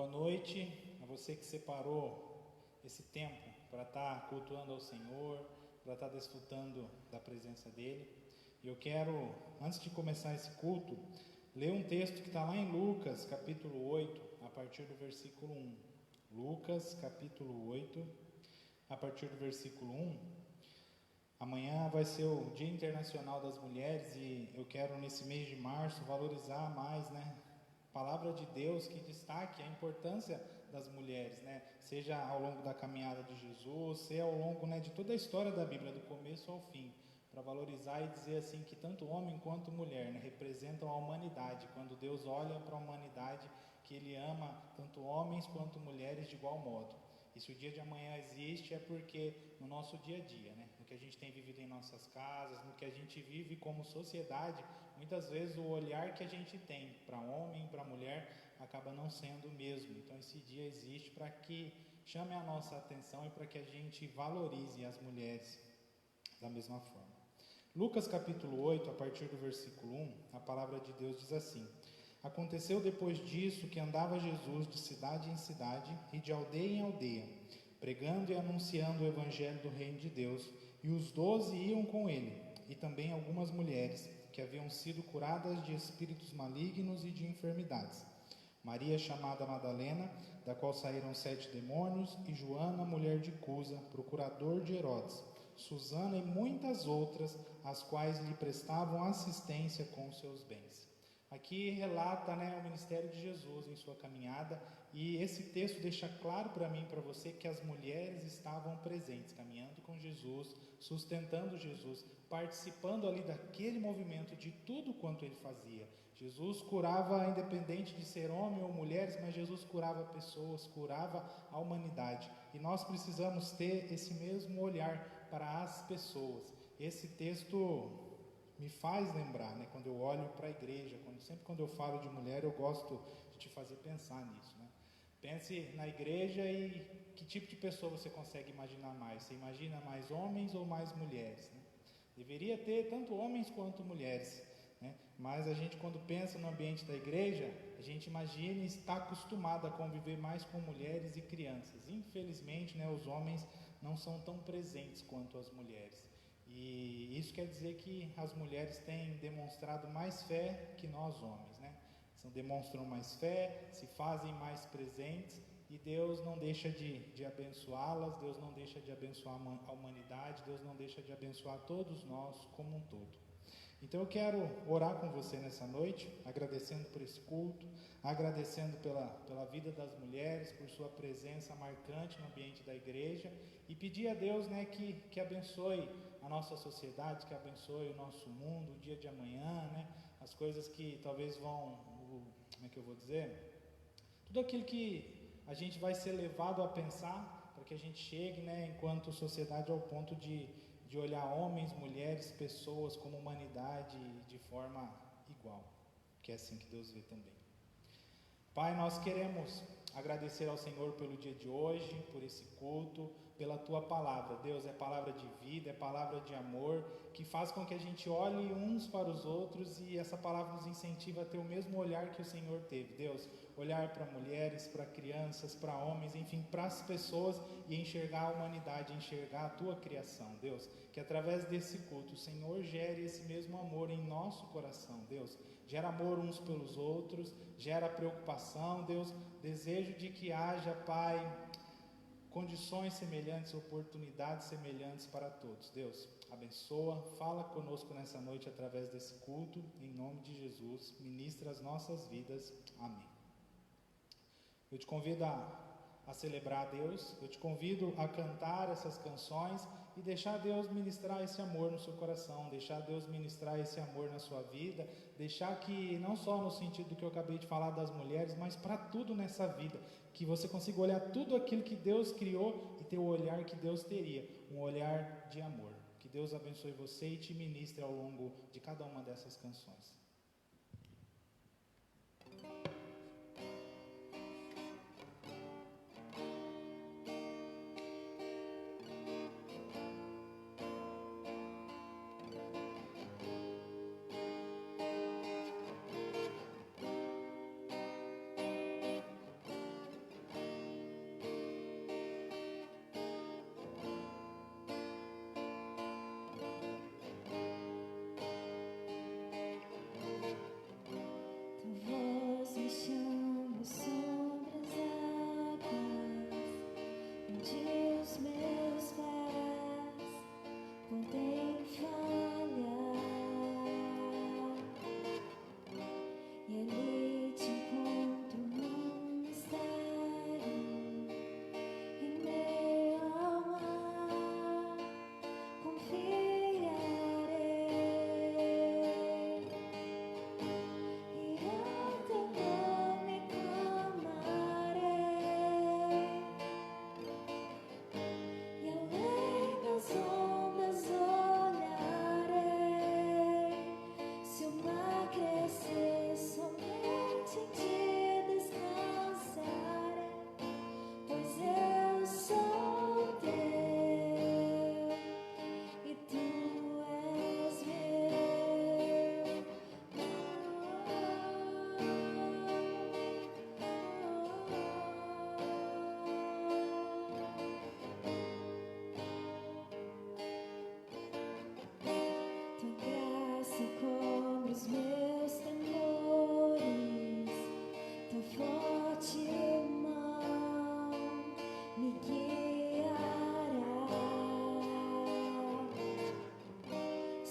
Boa noite a você que separou esse tempo para estar cultuando ao Senhor, para estar desfrutando da presença dEle. E eu quero, antes de começar esse culto, ler um texto que está lá em Lucas, capítulo 8, a partir do versículo 1. Lucas, capítulo 8, a partir do versículo 1. Amanhã vai ser o Dia Internacional das Mulheres e eu quero, nesse mês de março, valorizar mais, a palavra de Deus que destaque a importância das mulheres, seja ao longo da caminhada de Jesus, seja ao longo, de toda a história da Bíblia, do começo ao fim, para valorizar e dizer assim que tanto homem quanto mulher, representam a humanidade. Quando Deus olha para a humanidade, que Ele ama tanto homens quanto mulheres de igual modo. E se o dia de amanhã existe, é porque no nosso dia a dia, no que a gente tem vivido em nossas casas, no que a gente vive como sociedade, muitas vezes o olhar que a gente tem para homem, para mulher, acaba não sendo o mesmo. Então esse dia existe para que chame a nossa atenção e para que a gente valorize as mulheres da mesma forma. Lucas capítulo 8, a partir do versículo 1, a palavra de Deus diz assim: Aconteceu depois disso que andava Jesus de cidade em cidade e de aldeia em aldeia, pregando e anunciando o evangelho do reino de Deus, e os 12 iam com ele, e também algumas mulheres que haviam sido curadas de espíritos malignos e de enfermidades. Maria, chamada Madalena, da qual saíram 7 demônios, e Joana, mulher de Cusa, procurador de Herodes, Susana e muitas outras, as quais lhe prestavam assistência com seus bens. Aqui relata o ministério de Jesus em sua caminhada, e esse texto deixa claro para mim e para você que as mulheres estavam presentes, caminhando com Jesus, sustentando Jesus, participando ali daquele movimento de tudo quanto ele fazia. Jesus curava independente de ser homem ou mulheres, mas Jesus curava pessoas, curava a humanidade, e nós precisamos ter esse mesmo olhar para as pessoas. Esse texto me faz lembrar, quando eu olho para a igreja, sempre quando eu falo de mulher, eu gosto de te fazer pensar nisso, Pense na igreja e que tipo de pessoa você consegue imaginar mais? Você imagina mais homens ou mais mulheres? Deveria ter tanto homens quanto mulheres, mas a gente, quando pensa no ambiente da igreja, a gente imagina e está acostumado a conviver mais com mulheres e crianças. Infelizmente, os homens não são tão presentes quanto as mulheres. E isso quer dizer que as mulheres têm demonstrado mais fé que nós homens, demonstram mais fé, se fazem mais presentes, e Deus não deixa de abençoá-las, Deus não deixa de abençoar a humanidade, Deus não deixa de abençoar todos nós como um todo. Então eu quero orar com você nessa noite, agradecendo por esse culto, agradecendo pela vida das mulheres, por sua presença marcante no ambiente da igreja, e pedir a Deus que abençoe a nossa sociedade, que abençoe o nosso mundo, o dia de amanhã, as coisas que talvez tudo aquilo que a gente vai ser levado a pensar, para que a gente chegue, enquanto sociedade, ao ponto de olhar homens, mulheres, pessoas como humanidade de forma igual, que é assim que Deus vê também. Pai, nós queremos agradecer ao Senhor pelo dia de hoje, por esse culto, pela Tua palavra. Deus, é palavra de vida, é palavra de amor, que faz com que a gente olhe uns para os outros, e essa palavra nos incentiva a ter o mesmo olhar que o Senhor teve. Deus, olhar para mulheres, para crianças, para homens, enfim, para as pessoas, e enxergar a humanidade, enxergar a Tua criação. Deus, que através desse culto o Senhor gere esse mesmo amor em nosso coração. Deus, gera amor uns pelos outros, gera preocupação, Deus, desejo de que haja, Pai, condições semelhantes, oportunidades semelhantes para todos. Deus, abençoa, fala conosco nessa noite através desse culto, em nome de Jesus, ministra as nossas vidas. Amém. Eu te convido a celebrar a Deus, eu te convido a cantar essas canções e deixar Deus ministrar esse amor no seu coração, deixar Deus ministrar esse amor na sua vida, deixar que, não só no sentido que eu acabei de falar das mulheres, mas para tudo nessa vida, que você consiga olhar tudo aquilo que Deus criou e ter o olhar que Deus teria, um olhar de amor. Que Deus abençoe você e te ministre ao longo de cada uma dessas canções.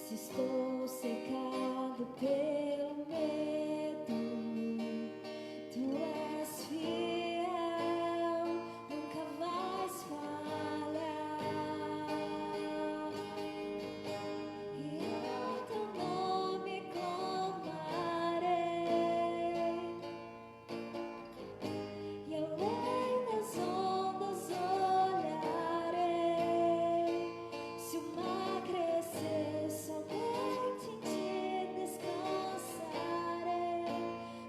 Se estou cercado pelo medo, tu és fiel, nunca vais falhar. E ao teu nome clamarei, e além das ondas olharei. Se o mar crescer, somente em ti descansarei,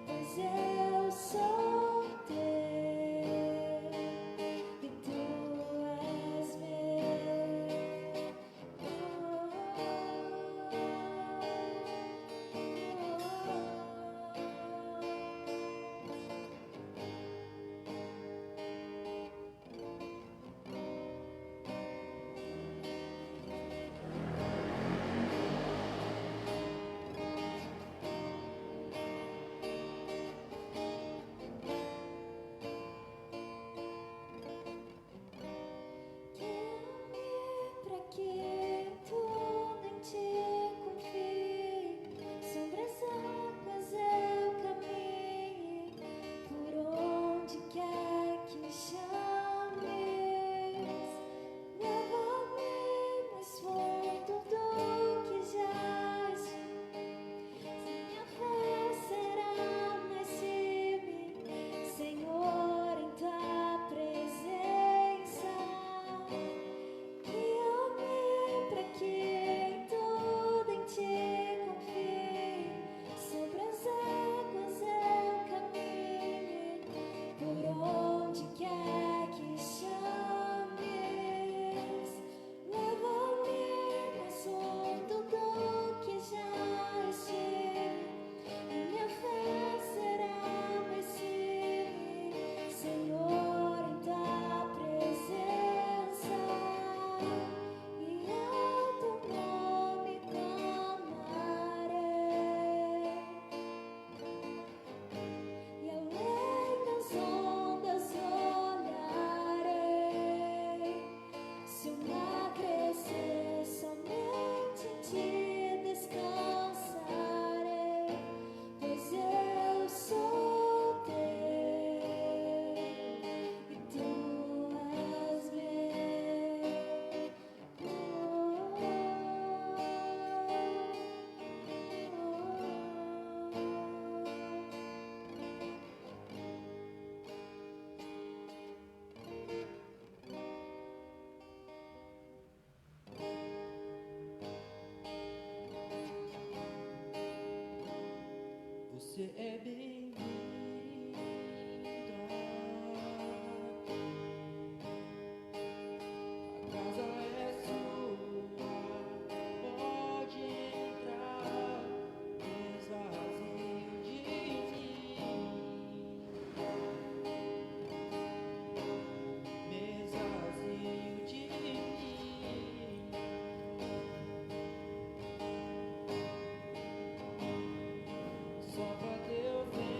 pois eu sou teu e tu és meu. Pra que tudo em ti confie, sobre as águas eu caminhe, por onde quer que me chames, leva-me mais fundo do que jaz, minha fé será mais firme, Senhor, em tua presença. Guia-me pra que em tudo em ti confie, sobre as águas eu caminhe, por onde quer que chames, leva-me mais fundo do que já estive, minha fé será mais firme, Senhor, em tua presença. E ao teu nome clamarei, e além das ondas olharei. Se o mar crescer, somente em ti descansarei, pois eu sou teu e tu és meu. Você é bem-vinda aqui. A casa é sua, pode entrar, esvazio de mim, me esvazio de mim. Só pra teu bem.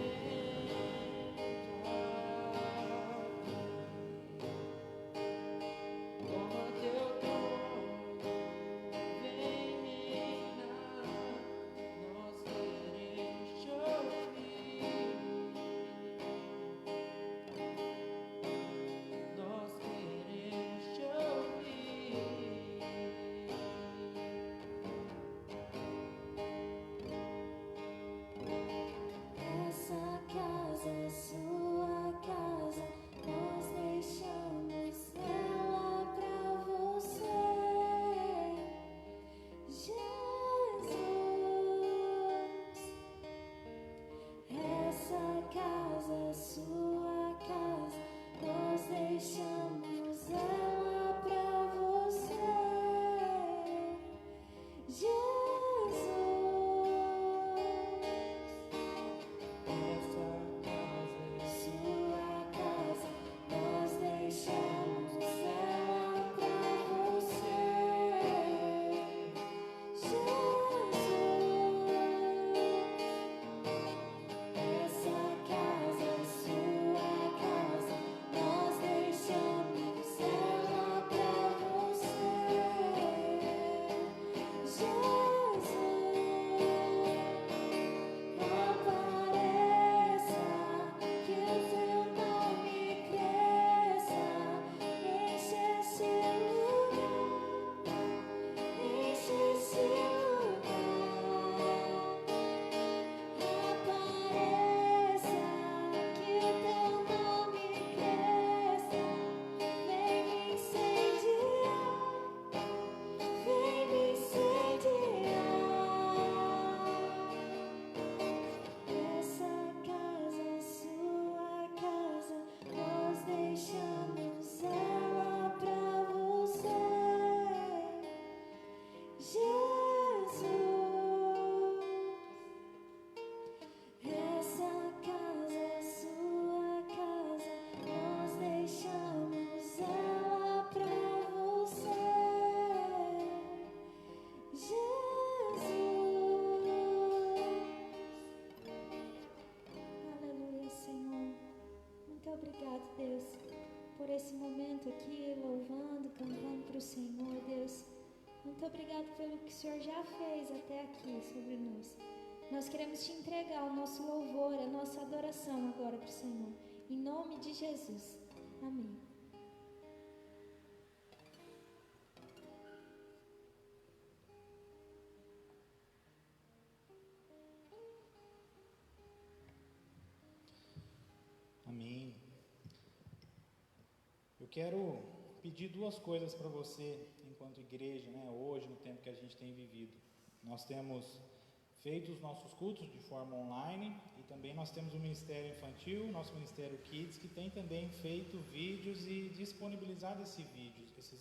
o Senhor, Deus. Muito obrigado pelo que o Senhor já fez até aqui sobre nós. Nós queremos te entregar o nosso louvor, a nossa adoração agora para o Senhor. Em nome de Jesus. Amém. Amém. Eu quero pedir duas coisas para você, enquanto igreja, hoje, no tempo que a gente tem vivido. Nós temos feito os nossos cultos de forma online e também nós temos o Ministério Infantil, nosso Ministério Kids, que tem também feito vídeos e disponibilizado esses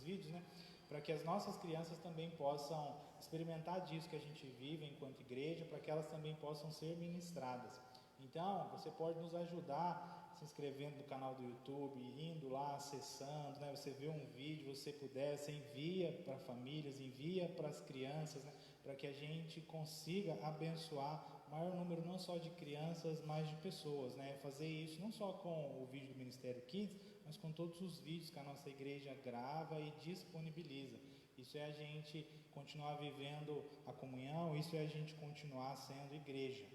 vídeos, para que as nossas crianças também possam experimentar disso que a gente vive enquanto igreja, para que elas também possam ser ministradas. Então, você pode nos ajudar se inscrevendo no canal do YouTube, indo lá, acessando, você vê um vídeo, você puder, você envia para famílias, envia para as crianças, para que a gente consiga abençoar o maior número não só de crianças, mas de pessoas, fazer isso não só com o vídeo do Ministério Kids, mas com todos os vídeos que a nossa igreja grava e disponibiliza. Isso é a gente continuar vivendo a comunhão, isso é a gente continuar sendo igreja.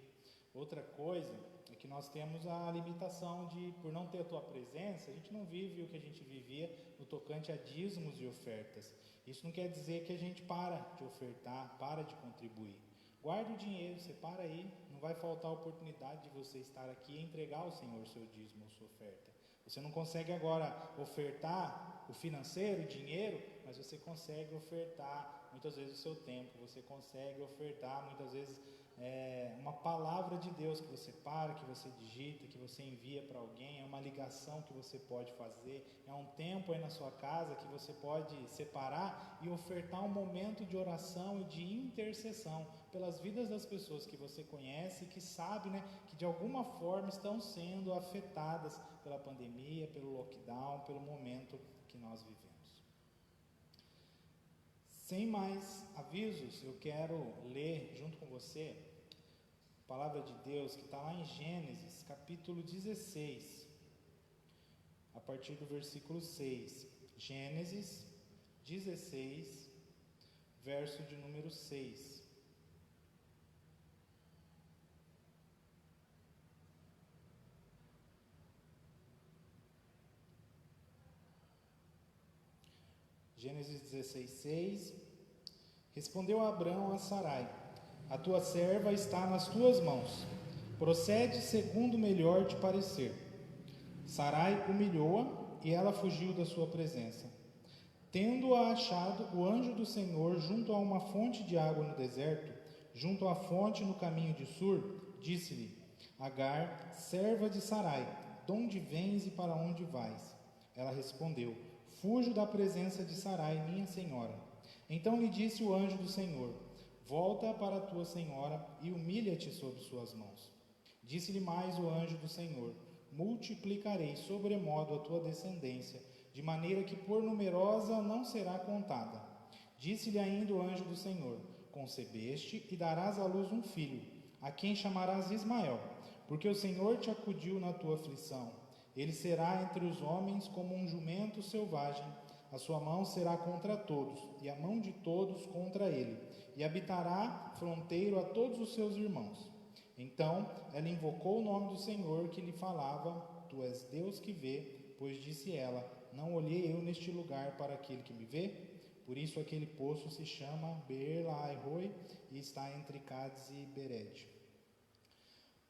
Outra coisa é que nós temos a limitação de, por não ter a tua presença, a gente não vive o que a gente vivia no tocante a dízimos e ofertas. Isso não quer dizer que a gente para de ofertar, para de contribuir. Guarde o dinheiro, separa aí, não vai faltar a oportunidade de você estar aqui e entregar ao Senhor o seu dízimo ou sua oferta. Você não consegue agora ofertar o financeiro, o dinheiro, mas você consegue ofertar muitas vezes o seu tempo, você consegue ofertar muitas vezes uma palavra de Deus que você para, que você digita, que você envia para alguém, é uma ligação que você pode fazer, é um tempo aí na sua casa que você pode separar e ofertar um momento de oração e de intercessão pelas vidas das pessoas que você conhece e que sabe, que de alguma forma estão sendo afetadas pela pandemia, pelo lockdown, pelo momento que nós vivemos. Sem mais avisos, eu quero ler junto com você a palavra de Deus que está lá em Gênesis, capítulo 16, a partir do versículo 6. Gênesis 16, verso de número 6. Gênesis 16, 6. Respondeu Abrão a Sarai: a tua serva está nas tuas mãos, procede segundo melhor te parecer. Sarai humilhou-a e ela fugiu da sua presença. Tendo-a achado o anjo do Senhor junto a uma fonte de água no deserto, junto à fonte no caminho de Sur, disse-lhe: Agar, serva de Sarai, de onde vens e para onde vais? Ela respondeu: Fujo da presença de Sarai, minha senhora. Então lhe disse o anjo do Senhor: Volta para a tua senhora e humilha-te sob suas mãos. Disse-lhe mais o anjo do Senhor: Multiplicarei sobremodo a tua descendência, de maneira que por numerosa não será contada. Disse-lhe ainda o anjo do Senhor: Concebeste e darás à luz um filho, a quem chamarás Ismael, porque o Senhor te acudiu na tua aflição. Ele será entre os homens como um jumento selvagem. A sua mão será contra todos, e a mão de todos contra ele, e habitará fronteiro a todos os seus irmãos. Então ela invocou o nome do Senhor que lhe falava: Tu és Deus que vê, pois disse ela: Não olhei eu neste lugar para aquele que me vê? Por isso aquele poço se chama Beer-Lahai-Roi e está entre Cádiz e Bered.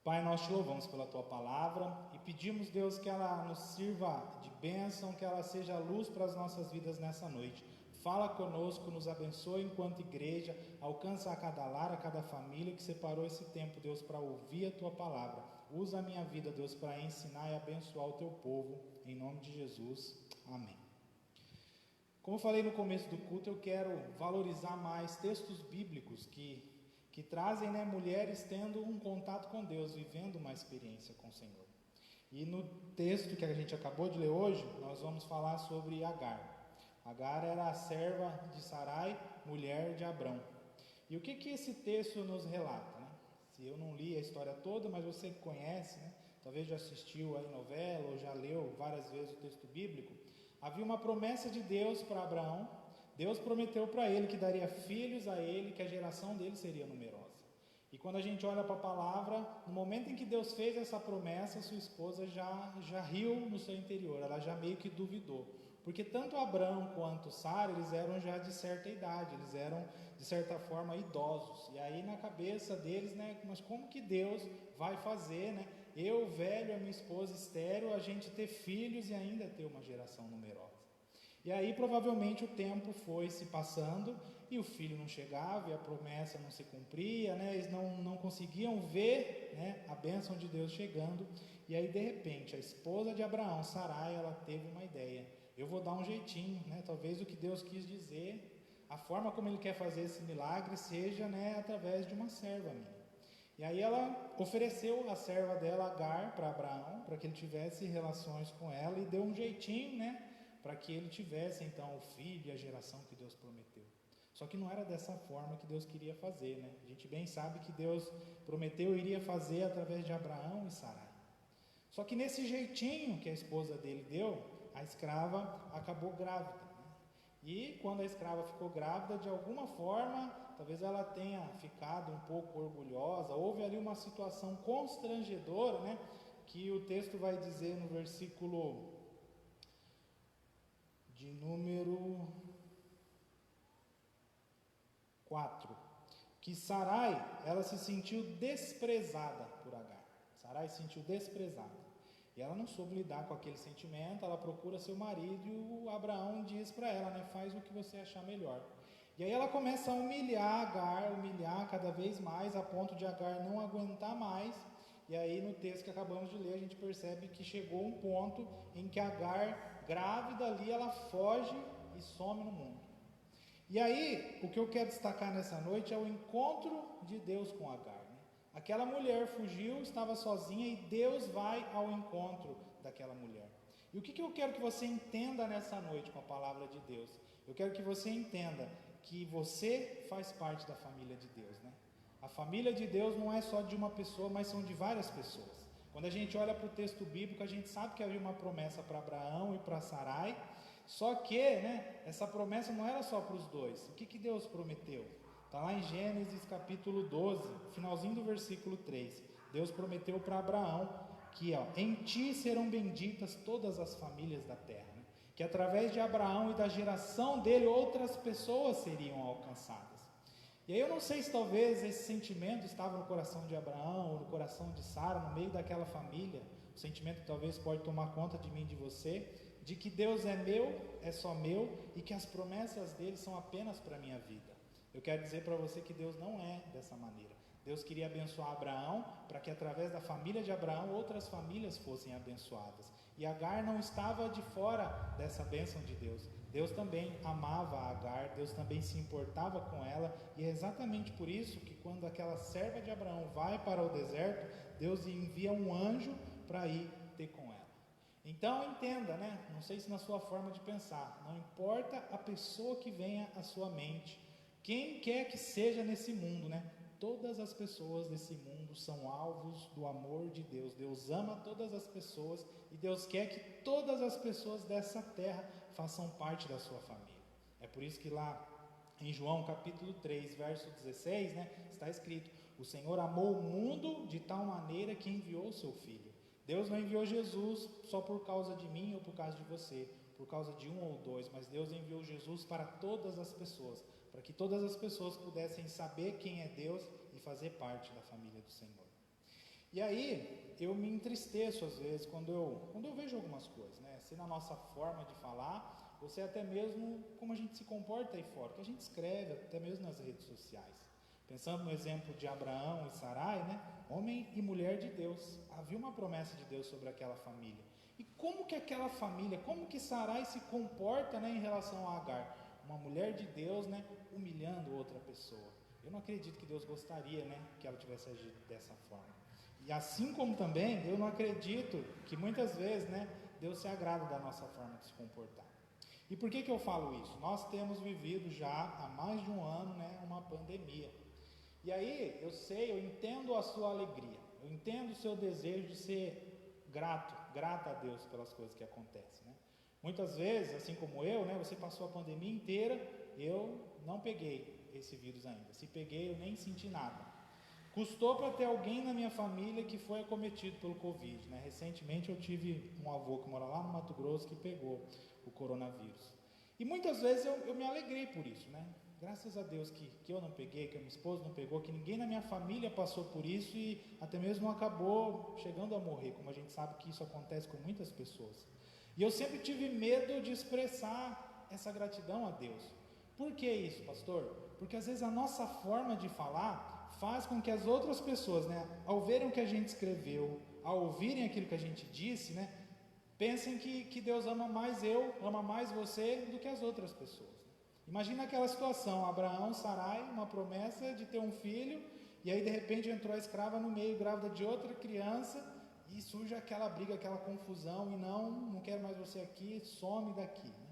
Pai, nós te louvamos pela tua palavra e pedimos, Deus, que ela nos sirva de bênção, que ela seja luz para as nossas vidas nessa noite. Fala conosco, nos abençoe enquanto igreja, alcança a cada lar, a cada família que separou esse tempo, Deus, para ouvir a tua palavra. Usa a minha vida, Deus, para ensinar e abençoar o teu povo, em nome de Jesus. Amém. Como eu falei no começo do culto, eu quero valorizar mais textos bíblicos que trazem, mulheres tendo um contato com Deus, vivendo uma experiência com o Senhor. E no texto que a gente acabou de ler hoje, nós vamos falar sobre Agar. Agar era a serva de Sarai, mulher de Abrão. E o que esse texto nos relata? Se eu não li a história toda, mas você que conhece, talvez já assistiu a novela ou já leu várias vezes o texto bíblico, havia uma promessa de Deus para Abraão, Deus prometeu para ele que daria filhos a ele, que a geração dele seria numerosa. E quando a gente olha para a palavra, no momento em que Deus fez essa promessa, sua esposa já riu no seu interior, ela já meio que duvidou. Porque tanto Abraão quanto Sara, eles eram já de certa idade, eles eram de certa forma idosos. E aí na cabeça deles, né, mas como que Deus vai fazer, né, eu velho, a minha esposa estéril, a gente ter filhos e ainda ter uma geração numerosa? E aí provavelmente o tempo foi se passando e o filho não chegava e a promessa não se cumpria, né? Eles não conseguiam ver, né, a bênção de Deus chegando. E aí de repente a esposa de Abraão, Sarai, ela teve uma ideia: eu vou dar um jeitinho, né? Talvez o que Deus quis dizer, a forma como Ele quer fazer esse milagre seja, né, através de uma serva minha. E aí ela ofereceu a serva dela, Agar, para Abraão, para que ele tivesse relações com ela, e deu um jeitinho, né, para que ele tivesse então o filho e a geração que Deus prometeu. Só que não era dessa forma que Deus queria fazer, né? A gente bem sabe que Deus prometeu iria fazer através de Abraão e Sarai. Só que nesse jeitinho que a esposa dele deu, a escrava acabou grávida, né? E quando a escrava ficou grávida, de alguma forma, talvez ela tenha ficado um pouco orgulhosa, houve ali uma situação constrangedora, né? Que o texto vai dizer no versículo de número 4, que Sarai, ela se sentiu desprezada por Agar. Sarai se sentiu desprezada. E ela não soube lidar com aquele sentimento, ela procura seu marido e o Abraão diz para ela, né, faz o que você achar melhor. E aí ela começa a humilhar Agar, humilhar cada vez mais, a ponto de Agar não aguentar mais. E aí no texto que acabamos de ler, a gente percebe que chegou um ponto em que Agar, grávida ali, ela foge e some no mundo. E aí, o que eu quero destacar nessa noite é o encontro de Deus com Agar, né? Aquela mulher fugiu, estava sozinha e Deus vai ao encontro daquela mulher. E o que eu quero que você entenda nessa noite com a palavra de Deus? Eu quero que você entenda que você faz parte da família de Deus, né? A família de Deus não é só de uma pessoa, mas são de várias pessoas. Quando a gente olha para o texto bíblico, a gente sabe que havia uma promessa para Abraão e para Sarai, só que, né, essa promessa não era só para os dois. O que Deus prometeu? Está lá em Gênesis capítulo 12, finalzinho do versículo 3. Deus prometeu para Abraão que, em ti serão benditas todas as famílias da terra, né? Que através de Abraão e da geração dele, outras pessoas seriam alcançadas. E aí eu não sei se talvez esse sentimento estava no coração de Abraão ou no coração de Sara, no meio daquela família. O sentimento que talvez pode tomar conta de mim e de você, de que Deus é meu, é só meu, e que as promessas dele são apenas para a minha vida. Eu quero dizer para você que Deus não é dessa maneira. Deus queria abençoar Abraão, para que através da família de Abraão, outras famílias fossem abençoadas. E Agar não estava de fora dessa bênção de Deus. Deus também amava a Agar, Deus também se importava com ela, e é exatamente por isso que quando aquela serva de Abraão vai para o deserto, Deus envia um anjo para ir ter com ela. Então entenda, né? Não sei se na sua forma de pensar, não importa a pessoa que venha à sua mente, quem quer que seja nesse mundo, né? Todas as pessoas desse mundo são alvos do amor de Deus. Deus ama todas as pessoas e Deus quer que todas as pessoas dessa terra façam parte da sua família. É por isso que lá em João capítulo 3, verso 16, né, está escrito: o Senhor amou o mundo de tal maneira que enviou o seu Filho. Deus não enviou Jesus só por causa de mim ou por causa de você, por causa de um ou dois, mas Deus enviou Jesus para todas as pessoas, para que todas as pessoas pudessem saber quem é Deus e fazer parte da família do Senhor. E aí, eu me entristeço às vezes quando eu vejo algumas coisas, né? Se na nossa forma de falar, ou se até mesmo como a gente se comporta aí fora, que a gente escreve até mesmo nas redes sociais. Pensando no exemplo de Abraão e Sarai, né? Homem e mulher de Deus. Havia uma promessa de Deus sobre aquela família. E como que aquela família, como que Sarai se comporta, né, em relação a Agar? Uma mulher de Deus, né, humilhando outra pessoa. Eu não acredito que Deus gostaria, né, que ela tivesse agido dessa forma. E assim como também, eu não acredito que muitas vezes, né, Deus se agrada da nossa forma de se comportar. E por que eu falo isso? Nós temos vivido já há mais de um ano, né, uma pandemia. E aí, eu entendo a sua alegria, eu entendo o seu desejo de ser grata a Deus pelas coisas que acontecem, né? Muitas vezes, assim como eu, né, você passou a pandemia inteira, eu não peguei esse vírus ainda. Se peguei, eu nem senti nada. Custou para ter alguém na minha família que foi acometido pelo Covid, né? Recentemente eu tive um avô que mora lá no Mato Grosso que pegou o coronavírus. E muitas vezes eu me alegrei por isso, né? Graças a Deus que eu não peguei, que a minha esposa não pegou, que ninguém na minha família passou por isso e até mesmo acabou chegando a morrer, como a gente sabe que isso acontece com muitas pessoas. E eu sempre tive medo de expressar essa gratidão a Deus. Por que isso, pastor? Porque às vezes a nossa forma de falar faz com que as outras pessoas, né, ao verem o que a gente escreveu, ao ouvirem aquilo que a gente disse, né, pensem que Deus ama mais ama mais você do que as outras pessoas. Imagina aquela situação, Abraão, Sarai, uma promessa de ter um filho, e aí de repente entrou a escrava no meio, grávida de outra criança, e surge aquela briga, aquela confusão, e não quero mais você aqui, some daqui, né?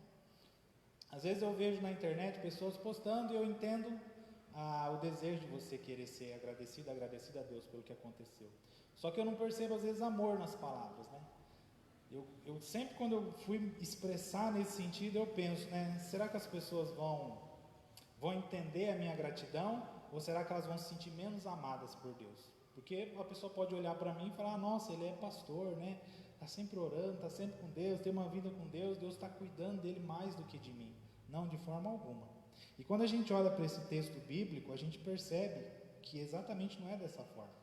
Às vezes eu vejo na internet pessoas postando e eu entendo o desejo de você querer ser agradecida a Deus pelo que aconteceu. Só que eu não percebo às vezes amor nas palavras, né? Eu sempre, quando eu fui expressar nesse sentido, eu penso, né? Será que as pessoas vão entender a minha gratidão? Ou será que elas vão se sentir menos amadas por Deus? Porque uma pessoa pode olhar para mim e falar, nossa, ele é pastor, né? Está sempre orando, está sempre com Deus, tem uma vida com Deus, Deus está cuidando dele mais do que de mim. Não, de forma alguma. E quando a gente olha para esse texto bíblico, a gente percebe que exatamente não é dessa forma.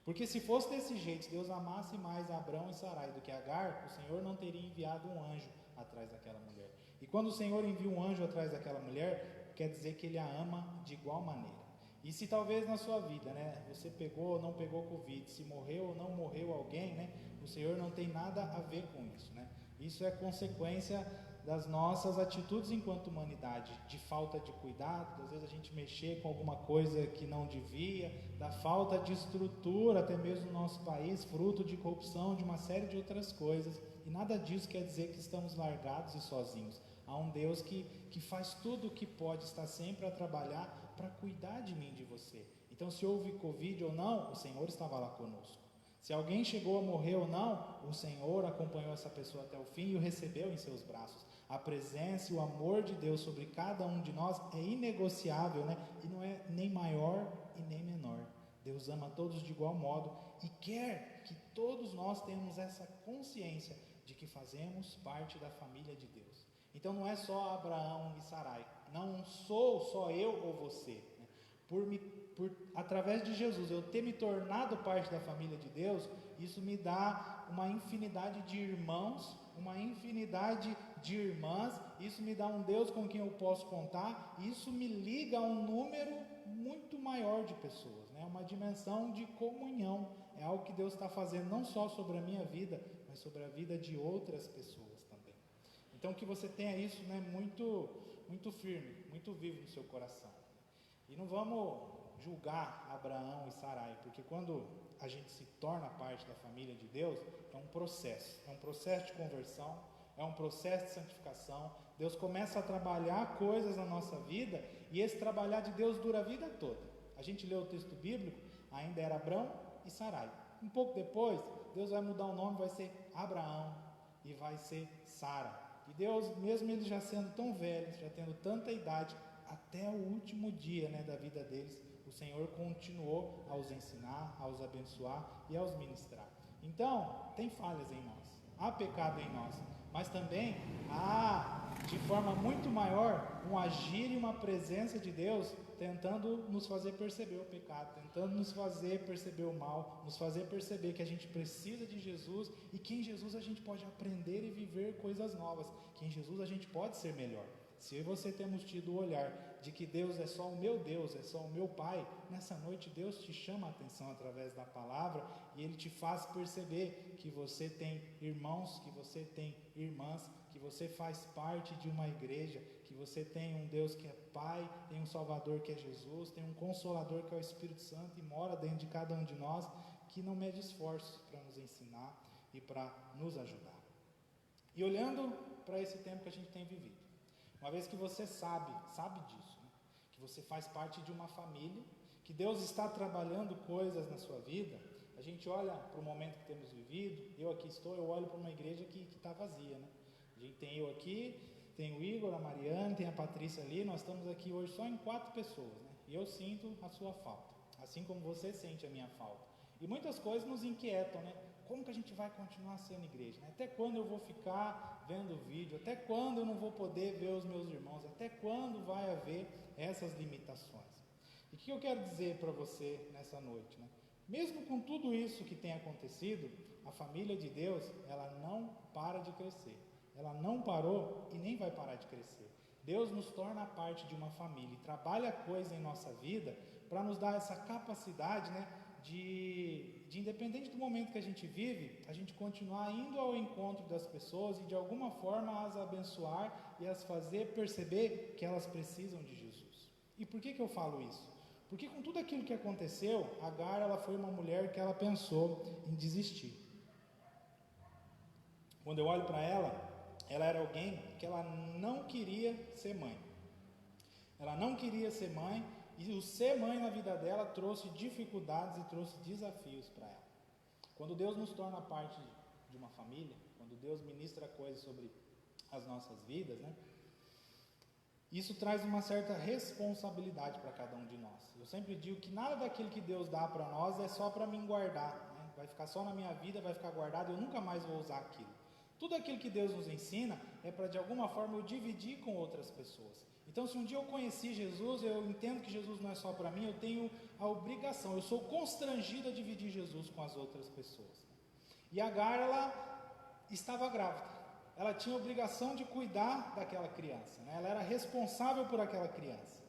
Porque se fosse desse jeito, se Deus amasse mais Abrão e Sarai do que Agar, o Senhor não teria enviado um anjo atrás daquela mulher. E quando o Senhor envia um anjo atrás daquela mulher, quer dizer que Ele a ama de igual maneira. E se talvez na sua vida, né, você pegou ou não pegou Covid, se morreu ou não morreu alguém, né, o Senhor não tem nada a ver com isso, né? Isso é consequência das nossas atitudes enquanto humanidade, de falta de cuidado, às vezes a gente mexer com alguma coisa que não devia, da falta de estrutura, até mesmo no nosso país, fruto de corrupção, de uma série de outras coisas, e nada disso quer dizer que estamos largados e sozinhos. Há um Deus que faz tudo o que pode, está sempre a trabalhar para cuidar de mim e de você. Então, se houve Covid ou não, o Senhor estava lá conosco. Se alguém chegou a morrer ou não, o Senhor acompanhou essa pessoa até o fim e o recebeu em seus braços. A presença e o amor de Deus sobre cada um de nós é inegociável, né? E não é nem maior e nem menor. Deus ama todos de igual modo e quer que todos nós tenhamos essa consciência de que fazemos parte da família de Deus. Então não é só Abraão e Sarai, não sou só eu ou você, né? Através de Jesus eu ter me tornado parte da família de Deus, isso me dá uma infinidade de irmãos, uma infinidade de irmãs, isso me dá um Deus com quem eu posso contar, isso me liga a um número muito maior de pessoas, né? Uma dimensão de comunhão, é algo que Deus está fazendo não só sobre a minha vida, mas sobre a vida de outras pessoas também. Então que você tenha isso, né, muito, muito firme, muito vivo no seu coração. E não vamos julgar Abraão e Sarai, porque quando a gente se torna parte da família de Deus, é um processo de conversão, é um processo de santificação. Deus começa a trabalhar coisas na nossa vida, e esse trabalhar de Deus dura a vida toda. A gente lê o texto bíblico, ainda era Abrão e Sarai. Um pouco depois, Deus vai mudar o nome, vai ser Abraão e vai ser Sara. E Deus, mesmo eles já sendo tão velhos, já tendo tanta idade, até o último dia, né, da vida deles, o Senhor continuou a os ensinar, a os abençoar e a os ministrar. Então, tem falhas em nós, há pecado em nós, mas também há, de forma muito maior, um agir e uma presença de Deus tentando nos fazer perceber o pecado, tentando nos fazer perceber o mal, nos fazer perceber que a gente precisa de Jesus e que em Jesus a gente pode aprender e viver coisas novas, que em Jesus a gente pode ser melhor. Se eu e você temos tido o olhar de que Deus é só o meu Deus, é só o meu Pai, nessa noite Deus te chama a atenção através da palavra e Ele te faz perceber que você tem irmãos, que você tem irmãs, que você faz parte de uma igreja, que você tem um Deus que é Pai, tem um Salvador que é Jesus, tem um Consolador que é o Espírito Santo e mora dentro de cada um de nós, que não mede esforços para nos ensinar e para nos ajudar. E olhando para esse tempo que a gente tem vivido, uma vez que você sabe disso, né? Que você faz parte de uma família, que Deus está trabalhando coisas na sua vida, a gente olha para o momento que temos vivido, eu aqui estou, eu olho para uma igreja que está vazia, né? A A gente tem eu aqui, tem o Igor, a Mariana, tem a Patrícia ali, nós estamos aqui hoje só em 4 pessoas, né? E eu sinto a sua falta, assim como você sente a minha falta. E muitas coisas nos inquietam, né? Como que a gente vai continuar sendo igreja? Né? Até quando eu vou ficar vendo vídeo? Até quando eu não vou poder ver os meus irmãos? Até quando vai haver essas limitações? E o que eu quero dizer para você nessa noite, né? Mesmo com tudo isso que tem acontecido, a família de Deus, ela não para de crescer. Ela não parou e nem vai parar de crescer. Deus nos torna parte de uma família e trabalha coisa em nossa vida para nos dar essa capacidade, né, de independente do momento que a gente vive, a gente continuar indo ao encontro das pessoas e de alguma forma as abençoar e as fazer perceber que elas precisam de Jesus. E por que eu falo isso? Porque com tudo aquilo que aconteceu, Agar, ela foi uma mulher que ela pensou em desistir. Quando eu olho para ela era alguém que ela não queria ser mãe. Ela não queria ser mãe, e o ser mãe na vida dela trouxe dificuldades e trouxe desafios para ela. Quando Deus nos torna parte de uma família, quando Deus ministra coisas sobre as nossas vidas, né? Isso traz uma certa responsabilidade para cada um de nós. Eu sempre digo que nada daquilo que Deus dá para nós é só para mim guardar, né? Vai ficar só na minha vida, vai ficar guardado, eu nunca mais vou usar aquilo. Tudo aquilo que Deus nos ensina é para de alguma forma eu dividir com outras pessoas. Então, se um dia eu conheci Jesus, eu entendo que Jesus não é só para mim, eu tenho a obrigação, eu sou constrangido a dividir Jesus com as outras pessoas. E Agar, ela estava grávida, ela tinha a obrigação de cuidar daquela criança, né? Ela era responsável por aquela criança.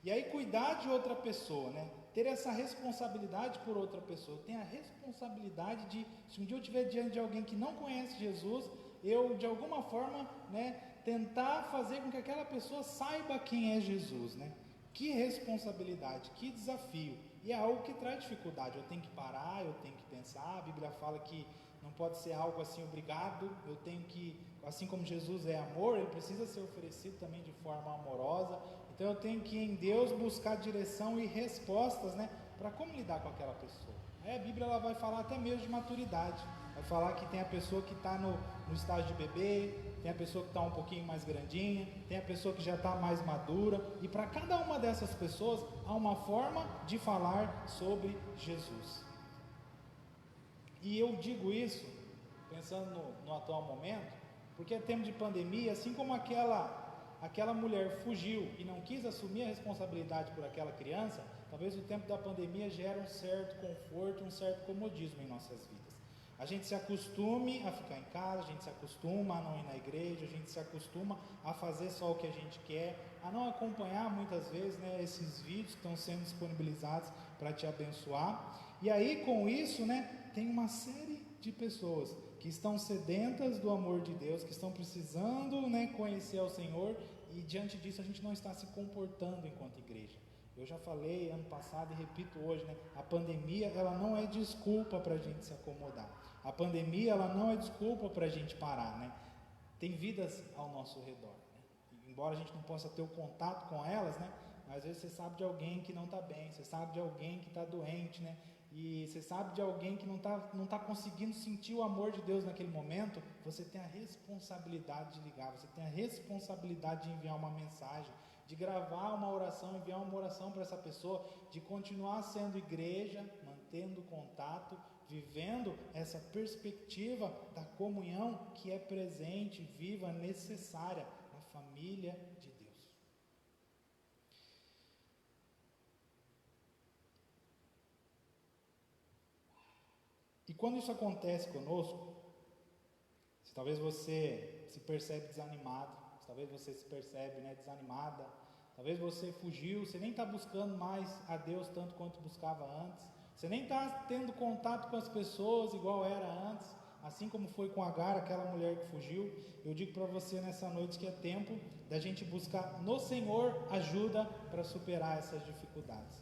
E aí cuidar de outra pessoa, né? Ter essa responsabilidade por outra pessoa, tem a responsabilidade de, se um dia eu estiver diante de alguém que não conhece Jesus, eu de alguma forma, né, tentar fazer com que aquela pessoa saiba quem é Jesus, né? Que responsabilidade, que desafio. E é algo que traz dificuldade. Eu tenho que parar, eu tenho que pensar. A Bíblia fala que não pode ser algo assim obrigado. Eu tenho que, assim como Jesus é amor, ele precisa ser oferecido também de forma amorosa. Então eu tenho que em Deus buscar direção e respostas, né, para como lidar com aquela pessoa. Aí a Bíblia ela vai falar até mesmo de maturidade. Vai falar que tem a pessoa que está no estágio de bebê, tem a pessoa que está um pouquinho mais grandinha, tem a pessoa que já está mais madura, e para cada uma dessas pessoas há uma forma de falar sobre Jesus. E eu digo isso pensando no atual momento, porque é tempo de pandemia, assim como aquela mulher fugiu e não quis assumir a responsabilidade por aquela criança, talvez o tempo da pandemia gere um certo conforto, um certo comodismo em nossas vidas. A gente se acostume a ficar em casa, a gente se acostuma a não ir na igreja, a gente se acostuma a fazer só o que a gente quer, a não acompanhar muitas vezes, né, esses vídeos que estão sendo disponibilizados para te abençoar. E aí com isso, né, tem uma série de pessoas que estão sedentas do amor de Deus, que estão precisando, né, conhecer ao Senhor, e diante disso a gente não está se comportando enquanto igreja. Eu já falei ano passado e repito hoje, né, a pandemia ela não é desculpa para a gente se acomodar. A pandemia ela não é desculpa para a gente parar, né? Tem vidas ao nosso redor, né? Embora a gente não possa ter o contato com elas, né? Mas às vezes você sabe de alguém que não está bem, você sabe de alguém que está doente, né? E você sabe de alguém que não tá conseguindo sentir o amor de Deus naquele momento, você tem a responsabilidade de ligar, você tem a responsabilidade de enviar uma mensagem, de gravar uma oração, enviar uma oração para essa pessoa, de continuar sendo igreja, mantendo contato, vivendo essa perspectiva da comunhão que é presente, viva, necessária na família de Deus. E quando isso acontece conosco, se talvez você se percebe desanimado, se talvez você se percebe, né, desanimada, talvez você fugiu, você nem está buscando mais a Deus tanto quanto buscava antes, você nem está tendo contato com as pessoas igual era antes, assim como foi com Agar, aquela mulher que fugiu. Eu digo para você nessa noite que é tempo da gente buscar no Senhor ajuda para superar essas dificuldades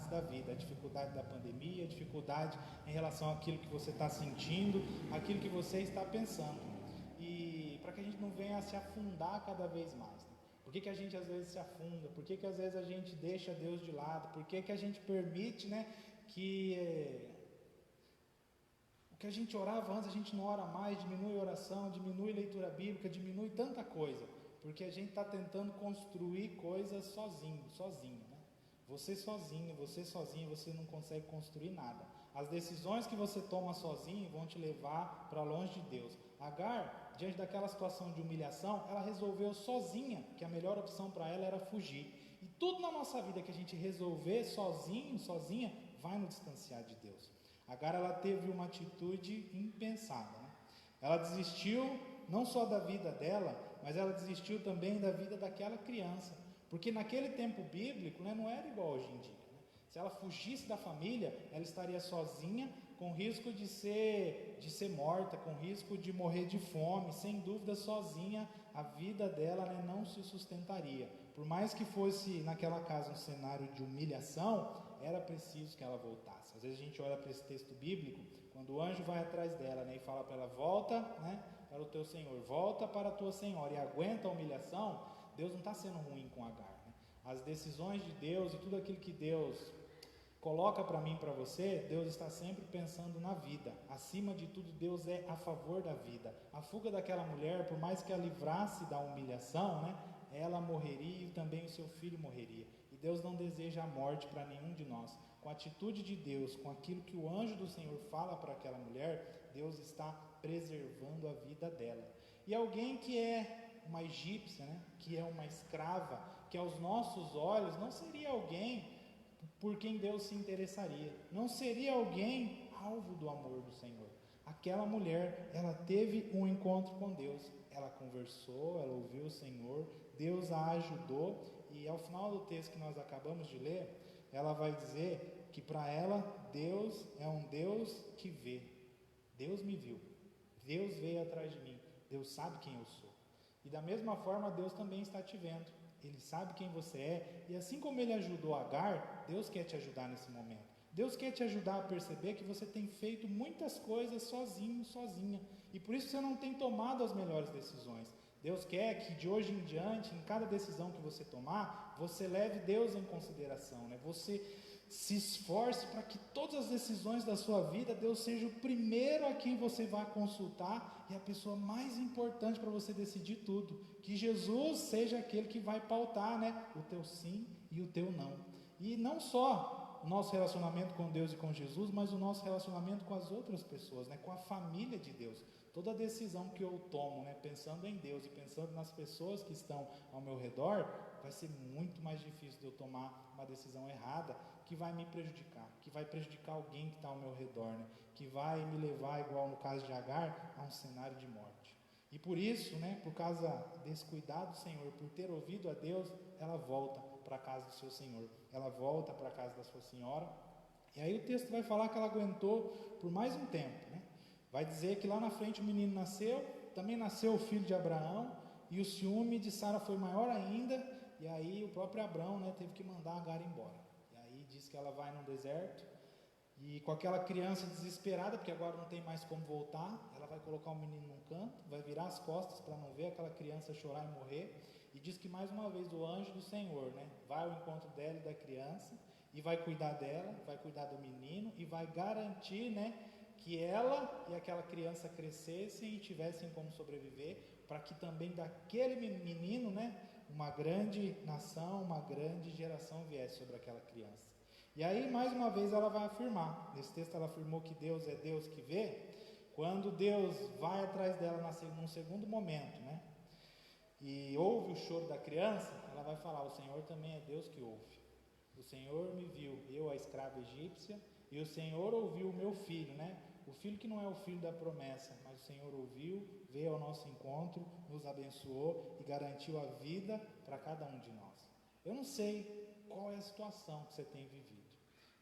da vida, a dificuldade da pandemia, a dificuldade em relação àquilo que você está sentindo, aquilo que você está pensando, e para que a gente não venha a se afundar cada vez mais, né? Por que a gente às vezes se afunda? Por que às vezes a gente deixa Deus de lado? Por que a gente permite, né, que O que a gente orava antes, a gente não ora mais, diminui a oração, diminui a leitura bíblica, diminui tanta coisa, porque a gente está tentando construir coisas sozinho, né? Você sozinho, você não consegue construir nada. As decisões que você toma sozinho vão te levar para longe de Deus. Agar, diante daquela situação de humilhação, ela resolveu sozinha que a melhor opção para ela era fugir. E tudo na nossa vida que a gente resolver sozinha, vai nos distanciar de Deus. Agar, ela teve uma atitude impensada, né? Ela desistiu não só da vida dela, mas ela desistiu também da vida daquela criança. Porque naquele tempo bíblico, né, não era igual hoje em dia, né? Se ela fugisse da família, ela estaria sozinha, com risco de ser morta, com risco de morrer de fome. Sem dúvida, sozinha, a vida dela, né, não se sustentaria. Por mais que fosse naquela casa um cenário de humilhação, era preciso que ela voltasse. Às vezes a gente olha para esse texto bíblico, quando o anjo vai atrás dela, né, e fala para ela: volta, né, para o teu Senhor, volta para a tua senhora, e aguenta a humilhação. Deus não está sendo ruim com Agar, né? As decisões de Deus e tudo aquilo que Deus coloca para mim e para você, Deus está sempre pensando na vida. Acima de tudo, Deus é a favor da vida. A fuga daquela mulher, por mais que ela livrasse da humilhação, né, ela morreria e também o seu filho morreria. E Deus não deseja a morte para nenhum de nós. Com a atitude de Deus, com aquilo que o anjo do Senhor fala para aquela mulher, Deus está preservando a vida dela. E alguém que é uma egípcia, né, que é uma escrava, que aos nossos olhos não seria alguém por quem Deus se interessaria, não seria alguém alvo do amor do Senhor. Aquela mulher, ela teve um encontro com Deus, ela conversou, ela ouviu o Senhor, Deus a ajudou, e ao final do texto que nós acabamos de ler, ela vai dizer que para ela, Deus é um Deus que vê. Deus me viu, Deus veio atrás de mim, Deus sabe quem eu sou. E da mesma forma, Deus também está te vendo. Ele sabe quem você é. E assim como Ele ajudou Agar, Deus quer te ajudar nesse momento. Deus quer te ajudar a perceber que você tem feito muitas coisas sozinha. E por isso você não tem tomado as melhores decisões. Deus quer que de hoje em diante, em cada decisão que você tomar, você leve Deus em consideração, né? Você se esforce para que todas as decisões da sua vida, Deus seja o primeiro a quem você vai consultar e a pessoa mais importante para você decidir tudo. Que Jesus seja aquele que vai pautar, né, o teu sim e o teu não. E não só o nosso relacionamento com Deus e com Jesus, mas o nosso relacionamento com as outras pessoas, né, com a família de Deus. Toda decisão que eu tomo, né, pensando em Deus e pensando nas pessoas que estão ao meu redor, vai ser muito mais difícil de eu tomar uma decisão errada, que vai me prejudicar, que vai prejudicar alguém que está ao meu redor, né? Que vai me levar, igual no caso de Agar, a um cenário de morte. E por isso, né, por causa desse cuidado do Senhor, por ter ouvido a Deus, ela volta para a casa do seu Senhor, ela volta para a casa da sua senhora. E aí o texto vai falar que ela aguentou por mais um tempo, né? Vai dizer que lá na frente o menino nasceu, também nasceu o filho de Abraão, e o ciúme de Sara foi maior ainda, e aí o próprio Abraão, né, teve que mandar Agar embora. Diz que ela vai no deserto e com aquela criança desesperada, porque agora não tem mais como voltar, ela vai colocar o menino num canto, vai virar as costas para não ver aquela criança chorar e morrer, e diz que mais uma vez o anjo do Senhor, né, vai ao encontro dela e da criança e vai cuidar dela, vai cuidar do menino e vai garantir, né, que ela e aquela criança crescessem e tivessem como sobreviver, para que também daquele menino, né, uma grande nação, uma grande geração viesse sobre aquela criança. E aí, mais uma vez, ela vai afirmar, nesse texto ela afirmou que Deus é Deus que vê. Quando Deus vai atrás dela num segundo momento, né, e ouve o choro da criança, ela vai falar: o Senhor também é Deus que ouve. O Senhor me viu, eu a escrava egípcia, e o Senhor ouviu o meu filho, né, o filho que não é o filho da promessa, mas o Senhor ouviu, veio ao nosso encontro, nos abençoou e garantiu a vida para cada um de nós. Eu não sei qual é a situação que você tem vivido,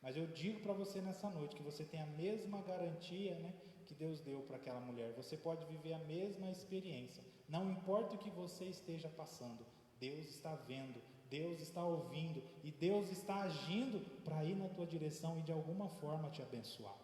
mas eu digo para você nessa noite que você tem a mesma garantia, né, que Deus deu para aquela mulher. Você pode viver a mesma experiência. Não importa o que você esteja passando, Deus está vendo, Deus está ouvindo e Deus está agindo para ir na tua direção e de alguma forma te abençoar.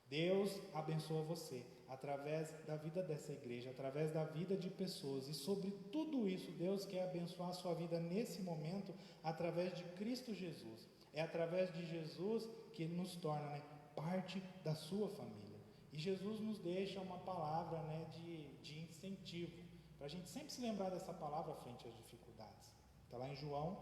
Deus abençoa você através da vida dessa igreja, através da vida de pessoas, e sobre tudo isso Deus quer abençoar a sua vida nesse momento através de Cristo Jesus. É através de Jesus que Ele nos torna, né, parte da sua família. E Jesus nos deixa uma palavra, né, de incentivo, para a gente sempre se lembrar dessa palavra frente às dificuldades. Está lá em João,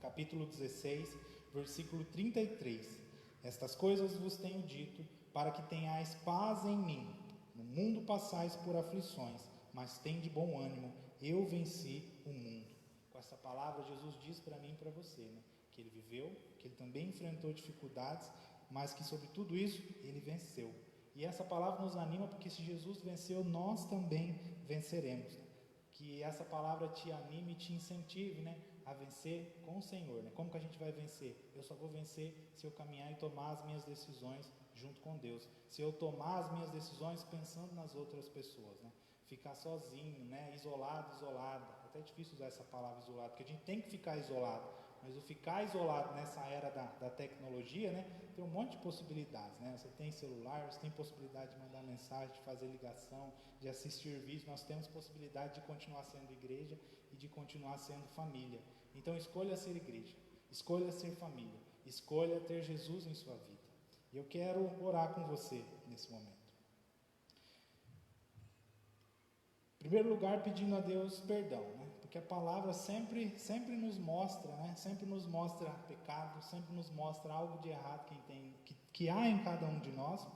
capítulo 16, versículo 33. Estas coisas vos tenho dito, para que tenhais paz em mim. No mundo passais por aflições, mas tende bom ânimo, eu venci o mundo. Com essa palavra, Jesus diz para mim e para você, né, que ele viveu, que ele também enfrentou dificuldades, mas que sobre tudo isso, ele venceu. E essa palavra nos anima, porque se Jesus venceu, nós também venceremos. Que essa palavra te anime e te incentive, né, a vencer com o Senhor, né? Como que a gente vai vencer? Eu só vou vencer se eu caminhar e tomar as minhas decisões junto com Deus. Se eu tomar as minhas decisões pensando nas outras pessoas, né? Ficar sozinho, né? Isolado, isolada. Até é difícil usar essa palavra isolado, porque a gente tem que ficar isolado. Mas o ficar isolado nessa era da tecnologia, né, tem um monte de possibilidades, né? Você tem celular, você tem possibilidade de mandar mensagem, de fazer ligação, de assistir vídeos. Nós temos possibilidade de continuar sendo igreja e de continuar sendo família. Então escolha ser igreja, escolha ser família, escolha ter Jesus em sua vida. E eu quero orar com você nesse momento. Em primeiro lugar, pedindo a Deus perdão, né? Porque a palavra sempre nos mostra, né? Sempre nos mostra pecado, sempre nos mostra algo de errado que há em cada um de nós.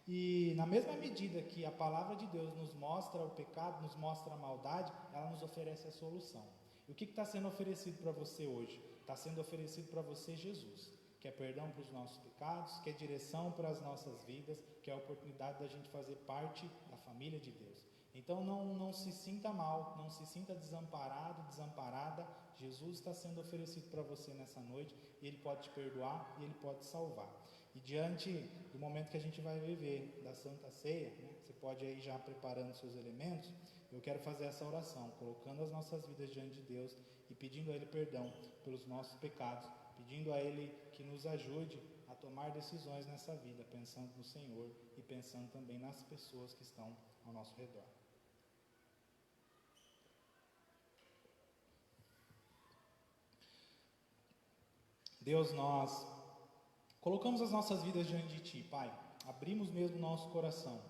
E na mesma medida que a palavra de Deus nos mostra o pecado, nos mostra a maldade, ela nos oferece a solução. E o que está sendo oferecido para você hoje? Está sendo oferecido para você Jesus, que é perdão para os nossos pecados, que é direção para as nossas vidas, que é a oportunidade da gente fazer parte da família de Deus. Então não se sinta mal, não se sinta desamparado, desamparada. Jesus está sendo oferecido para você nessa noite, e Ele pode te perdoar e Ele pode te salvar. E diante do momento que a gente vai viver da Santa Ceia, né, você pode ir já preparando seus elementos. Eu quero fazer essa oração, colocando as nossas vidas diante de Deus e pedindo a Ele perdão pelos nossos pecados, pedindo a Ele que nos ajude a tomar decisões nessa vida, pensando no Senhor e pensando também nas pessoas que estão ao nosso redor. Deus, nós colocamos as nossas vidas diante de Ti, Pai. Abrimos mesmo o nosso coração.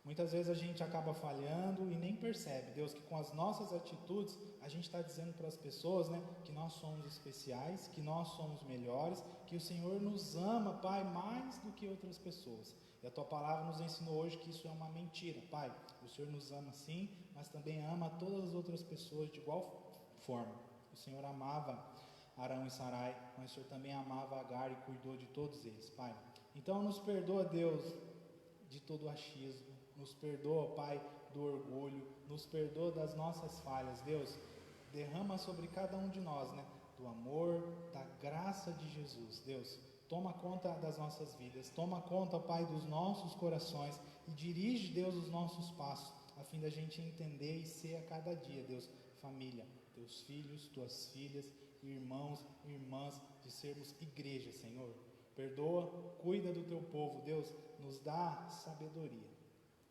Muitas vezes a gente acaba falhando e nem percebe, Deus, que com as nossas atitudes a gente está dizendo para as pessoas, né, que nós somos especiais, que nós somos melhores, que o Senhor nos ama, Pai, mais do que outras pessoas. E a Tua palavra nos ensinou hoje que isso é uma mentira, Pai. O Senhor nos ama sim, mas também ama todas as outras pessoas de igual forma. O Senhor amava Arão e Sarai, mas o Senhor também amava Agar e cuidou de todos eles, Pai. Então nos perdoa, Deus, de todo o achismo, nos perdoa, Pai, do orgulho, nos perdoa das nossas falhas, Deus. Derrama sobre cada um de nós, né, do amor, da graça de Jesus, Deus. Toma conta das nossas vidas, toma conta, Pai, dos nossos corações e dirige, Deus, os nossos passos, a fim da gente entender e ser a cada dia, Deus, família, Teus filhos, Tuas filhas, irmãos, irmãs, de sermos igreja, Senhor. Perdoa, cuida do Teu povo, Deus, nos dá sabedoria,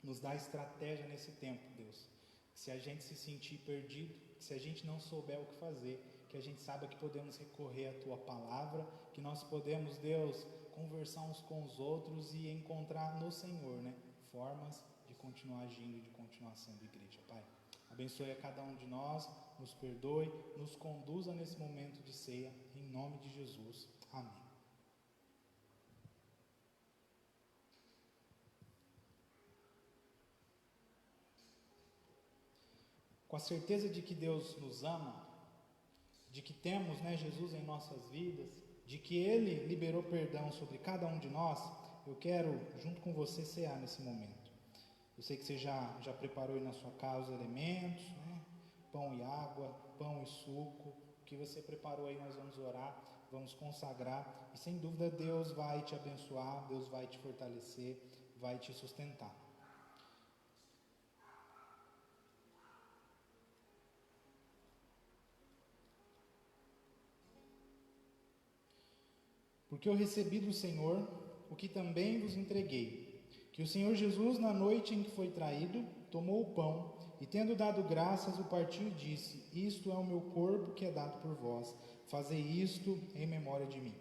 nos dá estratégia nesse tempo, Deus. Que se a gente se sentir perdido, que se a gente não souber o que fazer, que a gente saiba que podemos recorrer à Tua palavra, que nós podemos, Deus, conversar uns com os outros e encontrar no Senhor, né, formas de continuar agindo e de continuar sendo igreja, Pai. Abençoe a cada um de nós, nos perdoe, nos conduza nesse momento de ceia, em nome de Jesus. Amém. Com a certeza de que Deus nos ama, de que temos, né, Jesus em nossas vidas, de que Ele liberou perdão sobre cada um de nós, eu quero, junto com você, cear nesse momento. Eu sei que você já preparou aí na sua casa os elementos, né? Pão e água, pão e suco. O que você preparou aí, nós vamos orar, vamos consagrar. E sem dúvida Deus vai te abençoar, Deus vai te fortalecer, vai te sustentar. Porque eu recebi do Senhor o que também vos entreguei, que o Senhor Jesus, na noite em que foi traído, tomou o pão e, tendo dado graças, o partiu e disse: Isto é o meu corpo que é dado por vós, fazei isto em memória de mim.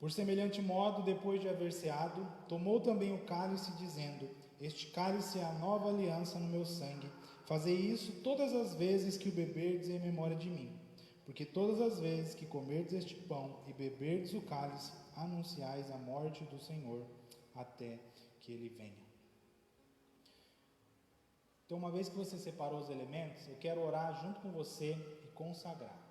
Por semelhante modo, depois de haver ceado, tomou também o cálice, dizendo: Este cálice é a nova aliança no meu sangue. Fazei isso todas as vezes que o beberdes em memória de mim. Porque todas as vezes que comerdes este pão e beberdes o cálice, anunciais a morte do Senhor até que ele venha. Então, uma vez que você separou os elementos, eu quero orar junto com você e consagrar.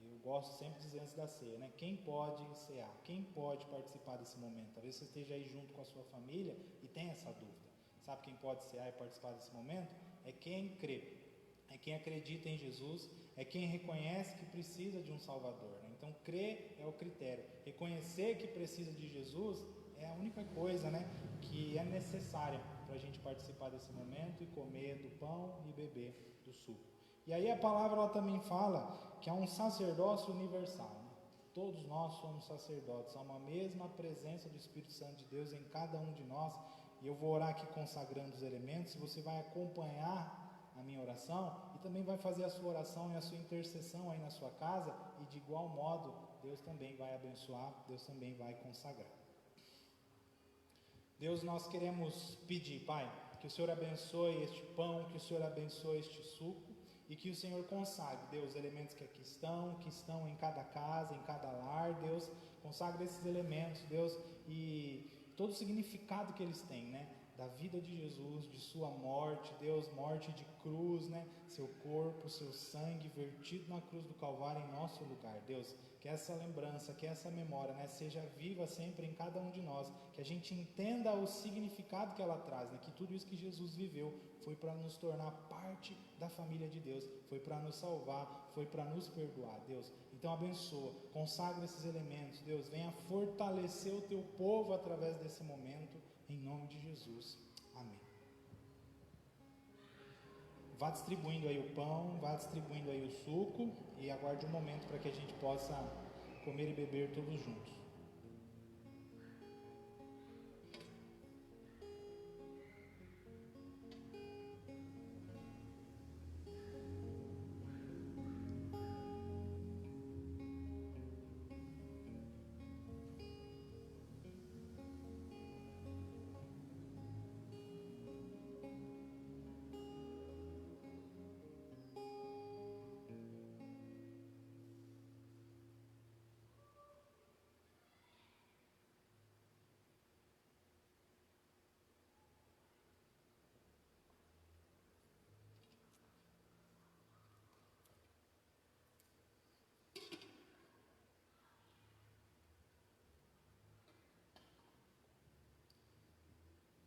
Eu gosto sempre de dizer antes da ceia, né? Quem pode cear? Quem pode participar desse momento? Talvez você esteja aí junto com a sua família e tenha essa dúvida. Sabe quem pode cear e participar desse momento? É quem crê, é quem acredita em Jesus, é quem reconhece que precisa de um Salvador, né? Então, crer é o critério. Reconhecer que precisa de Jesus é a única coisa, né, que é necessária para a gente participar desse momento e comer do pão e beber do suco. E aí a palavra ela também fala que há um sacerdócio universal, né? Todos nós somos sacerdotes, há uma mesma presença do Espírito Santo de Deus em cada um de nós. E eu vou orar aqui consagrando os elementos, você vai acompanhar a minha oração e também vai fazer a sua oração e a sua intercessão aí na sua casa, e de igual modo Deus também vai abençoar, Deus também vai consagrar. Deus, nós queremos pedir, Pai, que o Senhor abençoe este pão, que o Senhor abençoe este suco e que o Senhor consagre, Deus, os elementos que aqui estão, que estão em cada casa, em cada lar, Deus, consagre esses elementos, Deus, e todo o significado que eles têm, né? Da vida de Jesus, de sua morte, Deus, morte de cruz, né? Seu corpo, seu sangue vertido na cruz do Calvário em nosso lugar, Deus, que essa lembrança, que essa memória, né, seja viva sempre em cada um de nós, que a gente entenda o significado que ela traz, né? Que tudo isso que Jesus viveu foi para nos tornar parte da família de Deus, foi para nos salvar, foi para nos perdoar, Deus. Então abençoa, consagra esses elementos, Deus, venha fortalecer o teu povo através desse momento, em nome de Jesus, amém. Vá distribuindo aí o pão, vá distribuindo aí o suco e aguarde um momento para que a gente possa comer e beber todos juntos.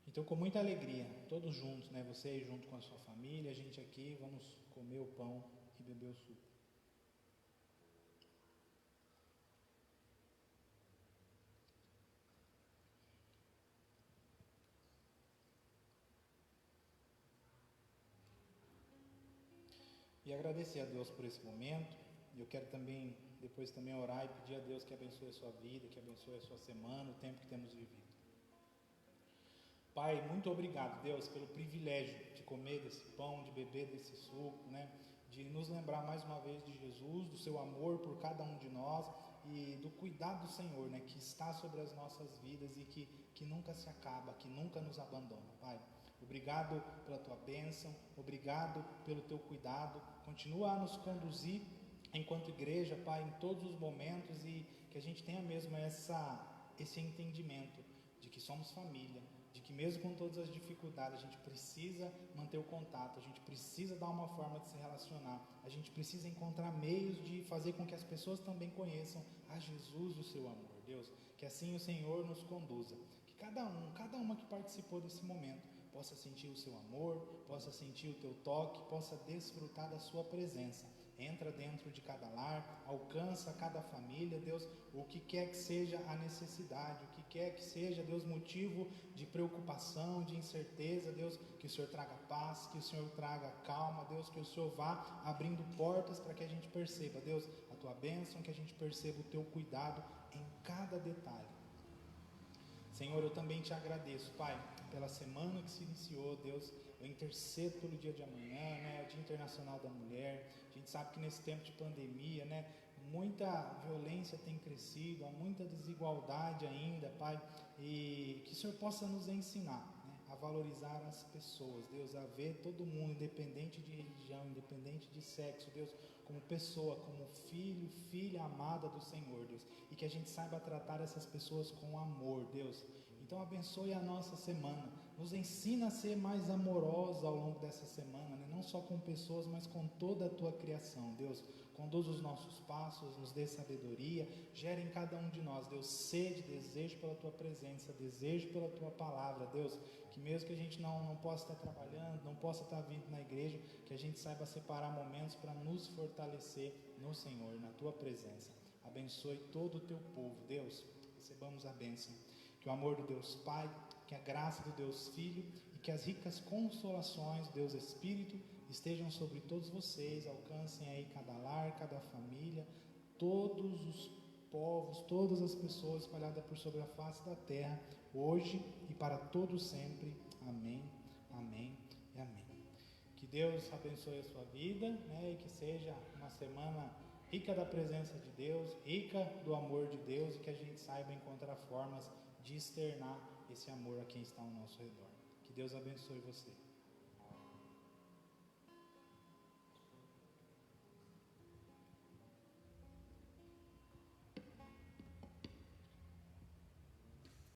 Então, com muita alegria, todos juntos, né? Você aí junto com a sua família, a gente aqui, vamos comer o pão e beber o suco. E agradecer a Deus por esse momento. Eu quero também, depois também orar e pedir a Deus que abençoe a sua vida, que abençoe a sua semana, o tempo que temos vivido. Pai, muito obrigado, Deus, pelo privilégio de comer desse pão, de beber desse suco, né? De nos lembrar mais uma vez de Jesus, do seu amor por cada um de nós e do cuidado do Senhor, né? Que está sobre as nossas vidas e que nunca se acaba, que nunca nos abandona, Pai. Obrigado pela tua bênção, obrigado pelo teu cuidado, continua a nos conduzir enquanto igreja, Pai, em todos os momentos, e que a gente tenha mesmo esse entendimento de que somos família, de que mesmo com todas as dificuldades, a gente precisa manter o contato, a gente precisa dar uma forma de se relacionar, a gente precisa encontrar meios de fazer com que as pessoas também conheçam a Jesus e o seu amor, Deus, que assim o Senhor nos conduza, que cada uma que participou desse momento, possa sentir o seu amor, possa sentir o teu toque, possa desfrutar da sua presença. Entra dentro de cada lar, alcança cada família, Deus, o que quer que seja a necessidade, o que quer que seja, Deus, motivo de preocupação, de incerteza, Deus, que o Senhor traga paz, que o Senhor traga calma, Deus, que o Senhor vá abrindo portas para que a gente perceba, Deus, a tua bênção, que a gente perceba o teu cuidado em cada detalhe. Senhor, eu também te agradeço, Pai, pela semana que se iniciou, Deus, eu intercedo pelo dia de amanhã, né, o Dia Internacional da Mulher. A gente sabe que nesse tempo de pandemia, né, muita violência tem crescido, há muita desigualdade ainda, Pai, e que o Senhor possa nos ensinar, né, a valorizar as pessoas, Deus, a ver todo mundo, independente de religião, independente de sexo, Deus, como pessoa, como filho, filha amada do Senhor, Deus, e que a gente saiba tratar essas pessoas com amor, Deus. Então abençoe a nossa semana, nos ensina a ser mais amorosos ao longo dessa semana, né? Não só com pessoas, mas com toda a Tua criação, Deus. Conduz os nossos passos, nos dê sabedoria, gere em cada um de nós, Deus, sede, desejo pela Tua presença, desejo pela Tua palavra, Deus, que mesmo que a gente não possa estar trabalhando, não possa estar vindo na igreja, que a gente saiba separar momentos para nos fortalecer no Senhor, na Tua presença. Abençoe todo o Teu povo, Deus, recebamos a bênção. Que o amor do Deus Pai, que a graça do Deus Filho e que as ricas consolações do Deus Espírito estejam sobre todos vocês, alcancem aí cada lar, cada família, todos os povos, todas as pessoas espalhadas por sobre a face da terra, hoje e para todos sempre. Amém, amém e amém. Que Deus abençoe a sua vida, né, e que seja uma semana rica da presença de Deus, rica do amor de Deus, e que a gente saiba encontrar formas de externar esse amor a quem está ao nosso redor. Que Deus abençoe você.